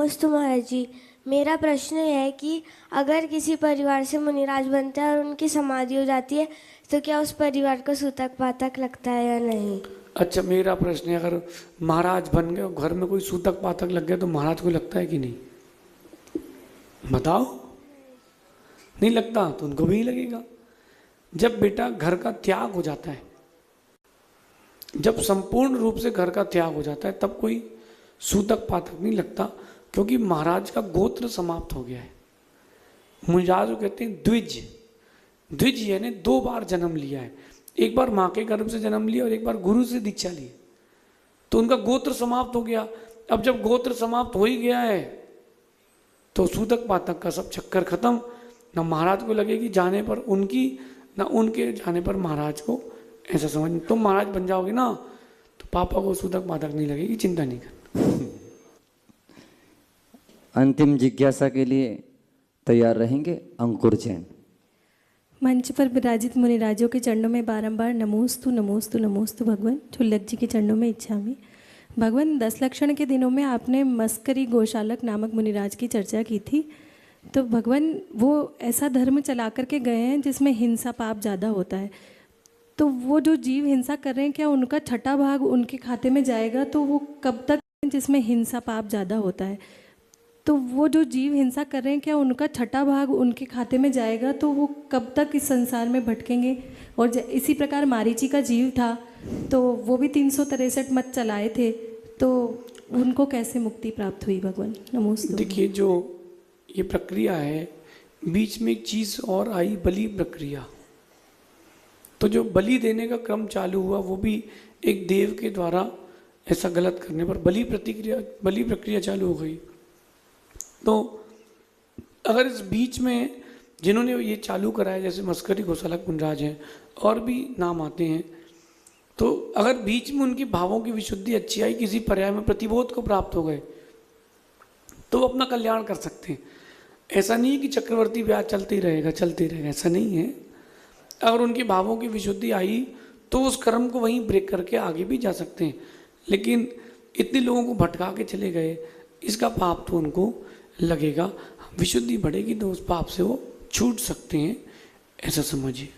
नमस्ते महाराज जी। मेरा प्रश्न है कि अगर किसी परिवार से मुनिराज बनते हैं और उनकी समाधि हो जाती है तो क्या उस परिवार को सूतक पातक लगता है या नहीं? अच्छा, मेरा प्रश्न है, अगर महाराज बन गए और घर में कोई सूतक पातक लग गया तो महाराज को लगता है कि नहीं? बताओ। नहीं लगता तो उनको भी लगेगा। जब बेटा घर का त्याग हो जाता है, जब संपूर्ण रूप से घर का त्याग हो जाता है, तब कोई सूतक पातक नहीं लगता, क्योंकि महाराज का गोत्र समाप्त हो गया है। मुनिराज को कहते हैं द्विज। द्विज यानी 2 बार जन्म लिया है, एक बार माँ के गर्भ से जन्म लिया और एक बार गुरु से दीक्षा ली, तो उनका गोत्र समाप्त हो गया। अब जब गोत्र समाप्त हो ही गया है तो सूतक पातक का सब चक्कर खत्म। ना महाराज को लगेगी जाने पर उनकी, ना उनके जाने पर महाराज को। ऐसा समझ, तुम महाराज बन जाओगे ना तो पापा को सूतक पातक नहीं लगेगी, चिंता नहीं करना। अंतिम जिज्ञासा के लिए तैयार रहेंगे अंकुर जैन। मंच पर विराजित मुनिराजों के चरणों में बारंबार नमोस्तु नमोस्तु नमोस्तु भगवान। क्षुल्लक जी के चरणों में इच्छामि। भगवान, 10 लक्षण के दिनों में आपने मस्करी गोशालक नामक मुनिराज की चर्चा की थी। तो भगवान, वो ऐसा धर्म चला करके गए हैं जिसमें हिंसा पाप ज़्यादा होता है, तो वो जो जीव हिंसा कर रहे हैं क्या उनका छठा भाग उनके खाते में जाएगा? तो वो कब तक, जिसमें हिंसा पाप ज़्यादा होता है, तो वो जो जीव हिंसा कर रहे हैं क्या उनका छठा भाग उनके खाते में जाएगा? तो वो कब तक इस संसार में भटकेंगे? और इसी प्रकार मारीची का जीव था, तो वो भी 363 मत चलाए थे, तो उनको कैसे मुक्ति प्राप्त हुई? भगवान नमोस्तु। देखिए, जो ये प्रक्रिया है, बीच में एक चीज़ और आई, बलि प्रक्रिया। तो जो बलि देने का क्रम चालू हुआ वो भी एक देव के द्वारा ऐसा गलत करने पर बलि प्रक्रिया चालू हो गई। तो अगर इस बीच में जिन्होंने ये चालू कराया, जैसे मस्करी गोशालक मुनिराज हैं और भी नाम आते हैं, तो अगर बीच में उनकी भावों की विशुद्धि अच्छी आई, किसी पर्याय में प्रतिबोध को प्राप्त हो गए, तो वो अपना कल्याण कर सकते हैं। ऐसा नहीं है कि चक्रवर्ती ब्याज चलते ही रहेगा, ऐसा नहीं है। अगर उनकी भावों की विशुद्धि आई तो उस कर्म को वहीं ब्रेक करके आगे भी जा सकते हैं, लेकिन इतने लोगों को भटका के चले गए, इसका पाप तो उनको लगेगा। विशुद्धि बढ़ेगी तो उस पाप से वो छूट सकते हैं, ऐसा समझिए।